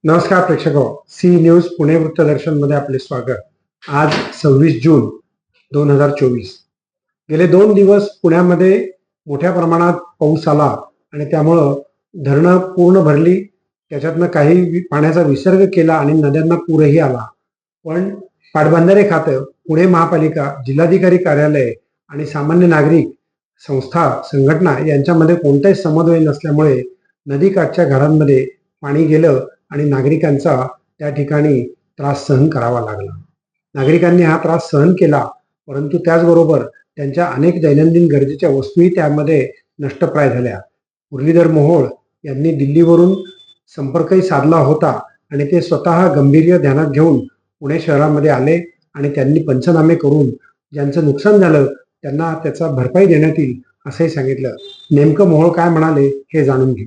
नमस्कार प्रेक्षक C news Pune वृत्तदर्शनमध्ये आपले स्वागत। आज 26 जून 2024। गेले 2 दिवस पुण्यामध्ये मोठ्या प्रमाणात पाऊस आला आणि त्यामुळं धरणं पूर्ण भरली, त्याच्यातनं काही पाण्याचा विसर्ग केला आणि नद्यांना पूरही आला। पण पाटबंधारे खातं, पुणे महापालिका, जिल्हाधिकारी कार्यालय आणि सामान्य नागरिक संस्था संघटना यांच्यामध्ये कोणताही समन्वय नसल्यामुळे नदीकाठच्या घरांमध्ये पाणी गेलं आणि नागरिकांचा त्या ठिकाणी त्रास सहन करावा लागला। नागरिकांनी हा त्रास सहन केला, परंतु त्याचबरोबर त्यांच्या अनेक दैनंदिन गरजेच्या वस्तूही त्यामध्ये नष्टप्राय झाल्या। मुरलीधर मोहोळ यांनी दिल्लीवरून संपर्कही साधला होता आणि ते स्वतः गंभीर्य ध्यानात घेऊन पुणे शहरामध्ये आले आणि त्यांनी पंचनामे करून ज्यांचं नुकसान झालं त्यांना त्याचा भरपाई देण्यात येईल असंही सांगितलं। नेमकं मोहोळ काय म्हणाले हे जाणून घेऊ।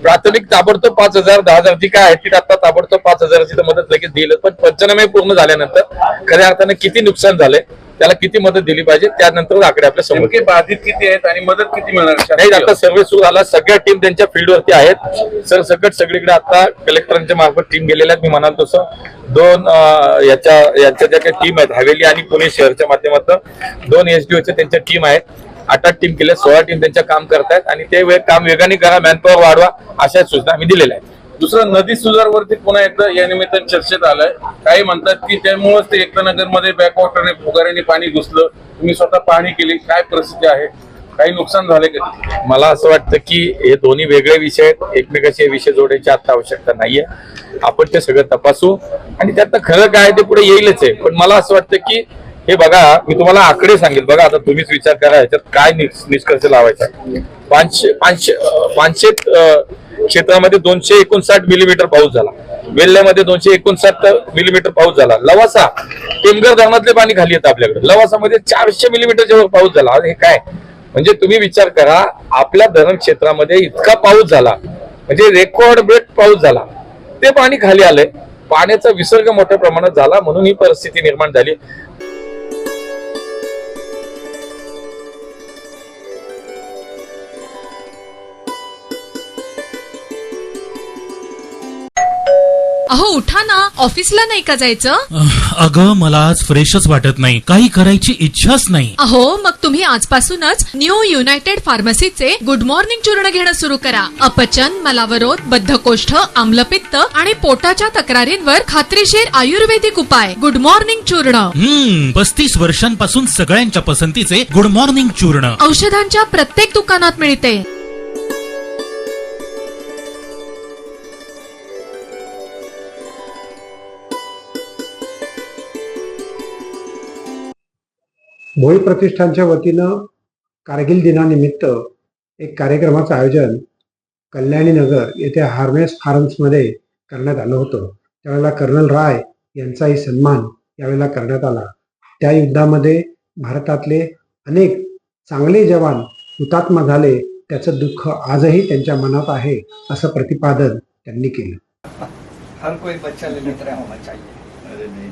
प्राथमिक ताबडतोब 5,000 10,000 काय आहे ती आता ताबडतोब 5,000ची मदत लगेच दिली, पण पंचनामे पूर्ण झाल्यानंतर खऱ्या अर्थाने किती नुकसान झालंय, त्याला किती मदत दिली पाहिजे, त्यानंतर आकडे आपल्या समोर बाधित किती आहेत आणि मदत किती मिळणार नाही। आता सर्वे सुरू झाला, सगळ्या टीम त्यांच्या फील्डवरती आहेत। सरसकट सगळीकडे आता कलेक्टरांच्या मार्फत टीम गेलेल्या आहेत। मी म्हणाल तसं दोन यांच्या ज्या काही टीम आहेत हवेली आणि पुणे शहरच्या माध्यमातून 2 SDOच्या त्यांच्या टीम आहेत। 8 टीम केल्या, 16 टीम त्यांच्या काम करतायत आणि ते काम वेगाने करा, मॅनपॉवर वाढवा अशा सूचना आम्ही दिलेल्या आहेत। दुसरं नदी सुधारवरती पुन्हा एकदा या निमित्तानं चर्चेत आलंय। काही म्हणतात की त्यामुळेच ते एकतानगर मध्ये बॅकवॉटरने फुगाऱ्याने पाणी घुसलं, तुम्ही स्वतः पाहणी केली, काय परिस्थिती आहे, काही नुकसान झाले का? मला असं वाटतं की हे दोन्ही वेगळे विषय आहेत, एकमेकाशी विषय जोडायची आता आवश्यकता नाहीये। आपण ते सगळं तपासू आणि त्यात खरं काय ते पुढे येईलच आहे। पण मला असं वाटतं की हे बघा, मी तुम्हाला आकडे सांगेल, बघा आता तुम्हीच विचार करा ह्याच्यात काय निष्कर्ष लावायचा। 500 क्षेत्रामध्ये 259 मिलीमीटर पाऊस झाला, वेल्ल्यामध्ये 259 मिलीमीटर पाऊस झाला, लवासा टेमघर धरणातले पाणी खाली येतं आपल्याकडे, लवासामध्ये 400 मिलीमीटरच्या वर पाऊस झाला। हे काय म्हणजे तुम्ही विचार करा, आपल्या धरण क्षेत्रामध्ये इतका पाऊस झाला म्हणजे रेकॉर्ड ब्रेक पाऊस झाला, ते पाणी खाली आलंय, पाण्याचा विसर्ग मोठ्या प्रमाणात झाला, म्हणून ही परिस्थिती निर्माण झाली। अहो उठा ना, ऑफिसला नाही का जायचं? अगं मला आज फ्रेशच वाटत नाही, काही करायची इच्छाच नाही। अहो मग तुम्ही आजपासूनच न्यू युनायटेड फार्मसीचे गुड मॉर्निंग चूर्ण घेणं सुरू करा। अपचन, मलावरोध, बद्धकोष्ठ, आम्लपित्त आणि पोटाच्या तक्रारींवर खात्रीशीर आयुर्वेदिक उपाय गुड मॉर्निंग चूर्ण। 35 वर्षांपासून सगळ्यांच्या पसंतीचे गुड मॉर्निंग चूर्ण औषधांच्या प्रत्येक दुकानात मिळते। भोई प्रतिष्ठानच्या वतीनं कारगिल दिनानिमित्त एक कार्यक्रमाचं आयोजन कल्याणी नगर येथे हार्मेस फार्म्समध्ये करण्यात आलं होतं। त्यावेळेला कर्नल राय यांचाही सन्मान यावेळेला करण्यात आला। त्या युद्धामध्ये भारतातले अनेक चांगले जवान हुतात्मा झाले, त्याचं दुःख आजही त्यांच्या मनात आहे असं प्रतिपादन त्यांनी केलं। हर कोई बच्चा लेने तरह होना चाहिए। अरे नहीं,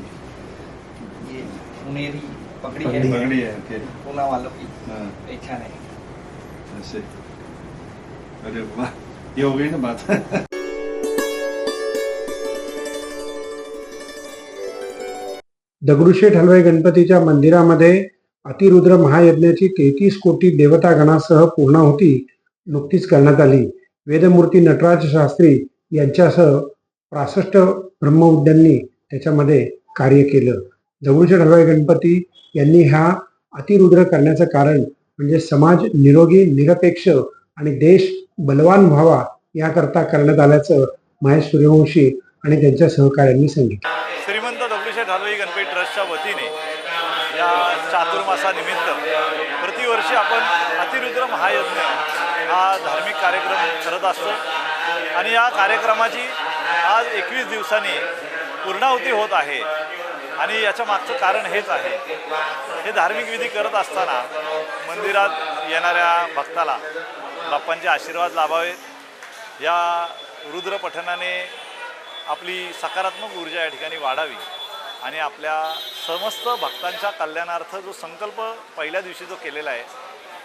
ये पुनेरी पगड़ी पगड़ी है है, पूना वालों की हाँ, पहचान है। ऐसे। अरे वाह, ये हो गई ना बात। दगडूशेठ हलवाई गणपतीच्या मंदिरामध्ये अतिरुद्र महायज्ञाची 33 कोटी देवता गणासह पूर्णाहुती नुकतीच करण्यात आली। वेदमूर्ती नटराज शास्त्री यांच्यासह 65 ब्रह्मविद्यांनी त्याच्यामध्ये कार्य केलं। दगडूशेठ हलवाई गणपती यांनी हा अतिरुद्र करण्याचं कारण म्हणजे समाज निरोगी, निरपेक्ष आणि देश बलवान व्हावा याकरता करण्यात आल्याचं महेश सूर्यवंशी आणि त्यांच्या सहकाऱ्यांनी सांगितलं। श्रीमंत दगडूशेठ हलवाई गणपती ट्रस्टच्या वतीने या चातुर्मासानिमित्त प्रतिवर्षी आपण अतिरुद्र महायज्ञ हा धार्मिक कार्यक्रम करत असतो आणि या कार्यक्रमाची आज 21 दिवसांनी पूर्णाहुती होत आहे आणि याच्या मागचं कारण हेच आहे। हे धार्मिक विधी करत असताना मंदिरात येणाऱ्या भक्ताला बाप्पांचे आशीर्वाद लाभावेत, या रुद्र पठणाने आपली सकारात्मक ऊर्जा या ठिकाणी वाढावी आणि आपल्या समस्त भक्तांच्या कल्याणार्थ जो संकल्प पहिल्या दिवशी जो केलेला आहे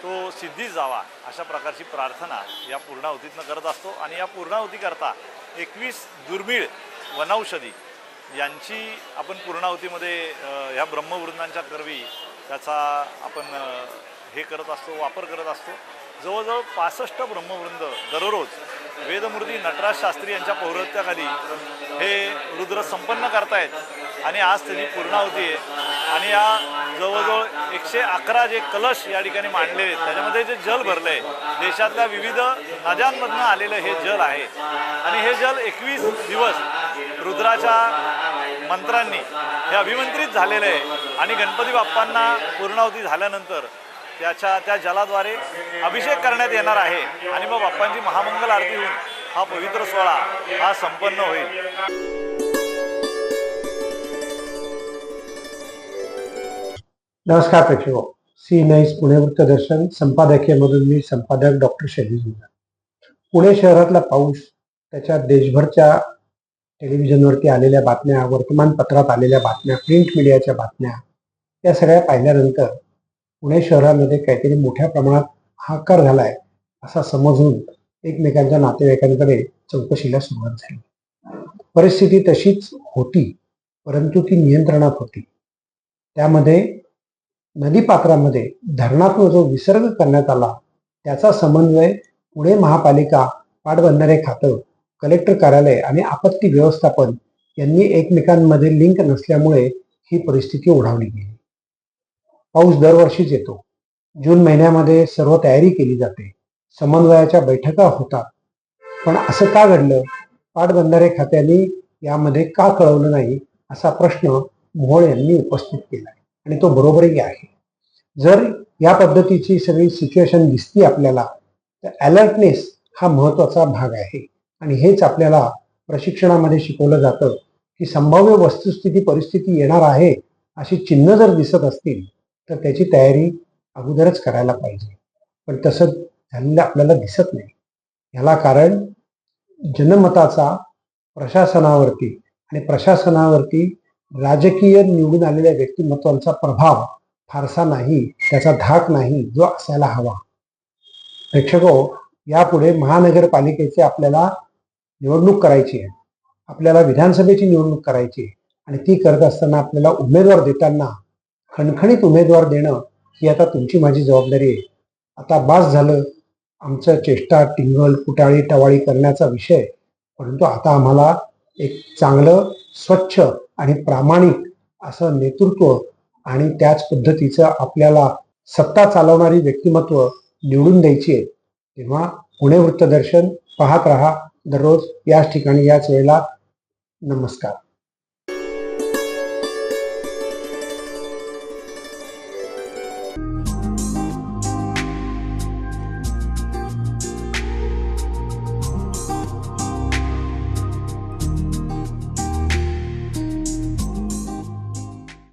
तो सिद्धीच जावा अशा प्रकारची प्रार्थना या पूर्णाहुतीतनं करत असतो. आणि या पूर्णाहुतीकरता 21 दुर्मिळ वनौषधी यांची आपण पूर्णाहुतीमध्ये ह्या ब्रह्मवृंदांच्या करवी त्याचा आपण हे करत असतो, वापर करत असतो. जवळजवळ 65 ब्रह्मवृंद दररोज वेदमूर्ती नटराज शास्त्री यांच्या पौरोहित्याखाली हे रुद्र संपन्न करतायत. आणि आज त्याची पूर्णाहुती आहे. आणि या जवळजवळ 111 जे कलश या ठिकाणी मांडले आहेत त्याच्यामध्ये जे जल भरलं आहे देशातल्या विविध नद्यांमधनं आलेलं हे जल आहे. आणि हे जल 21 दिवस रुद्राच्या मंत्रांनी हे अभिमंत्रित झालेलं आहे. आणि गणपती बाप्पांना पूर्णाहुती झाल्यानंतर त्या जलाद्वारे अभिषेक करण्यात येणार आहे. आणि मग बाप्पांची महामंगल आरती होऊन हा पवित्र सोहळा हा संपन्न होईल. नमस्कार प्रेक्षको, सी नाईस पुणे वृत्तदर्शन संपादकीयमधून मी संपादक डॉक्टर शैलेश गुंजाळ. पुणे शहरातला पाऊस, त्याच्या देशभरच्या टेलिव्हिजनवरती आलेल्या बातम्या, वर्तमानपत्रात आलेल्या बातम्या, प्रिंट मीडियाच्या बातम्या, या सगळ्या पाहिल्यानंतर पुणे शहरामध्ये काहीतरी मोठ्या प्रमाणात हाहाकार झालाय असा समजून एकमेकांच्या नातेवाईकांकडे चौकशीला सुरुवात झाली. परिस्थिती तशीच होती, परंतु ती नियंत्रणात होती. त्यामध्ये नदीपात्रामध्ये धरणातून जो विसर्ग करण्यात आला त्याचा समन्वय पुणे महापालिका, पाटबंधारे खातं, कलेक्टर कार्यालय आणि आपत्ती व्यवस्थापन यांनी एकमेकांमध्ये लिंक नसल्यामुळे ही परिस्थिती ओढावली गेली. पाऊस दरवर्षीच येतो. जून महिन्यामध्ये सर्व तयारी केली जाते, समन्वयाच्या बैठका होतात. पण असं का घडलं? पाटबंधारे खात्याने यामध्ये का कळवलं नाही असा प्रश्न मोहोळ यांनी उपस्थित केला आणि तो बरोबरही आहे. जर या पद्धतीची सगळी सिच्युएशन दिसती आपल्याला तर अलर्टनेस हा महत्वाचा भाग आहे. आणि हेच आपल्याला प्रशिक्षणामध्ये शिकवलं जातं की संभाव्य वस्तुस्थिती परिस्थिती येणार आहे अशी चिन्ह जर दिसत असतील तर त्याची तयारी अगोदरच करायला पाहिजे. पण तसं झालेलं आपल्याला दिसत नाही. ह्याला कारण जनमताचा प्रशासनावरती आणि प्रशासनावरती राजकीय निवडून आलेल्या व्यक्तिमत्वांचा प्रभाव फारसा नाही, त्याचा धाक नाही जो असायला हवा. प्रेक्षको, यापुढे महानगरपालिकेचे आपल्याला निवडणूक करायची आहे, आपल्याला विधानसभेची निवडणूक करायची आहे. आणि ती करत असताना आपल्याला उमेदवार देताना खणखणीत उमेदवार देणं ही आता तुमची माझी जबाबदारी आहे. आता बास झालं आमचं चेष्टा, टिंगल, कुटाळी टवाळी करण्याचा विषय. परंतु आता आम्हाला एक चांगलं, स्वच्छ आणि प्रामाणिक असं नेतृत्व आणि त्याच पद्धतीचं आपल्याला सत्ता चालवणारी व्यक्तिमत्व निवडून द्यायची आहे. तेव्हा पुणे वृत्तदर्शन पाहत राहा दररोज याच ठिकाणी याच वेळेला. नमस्कार.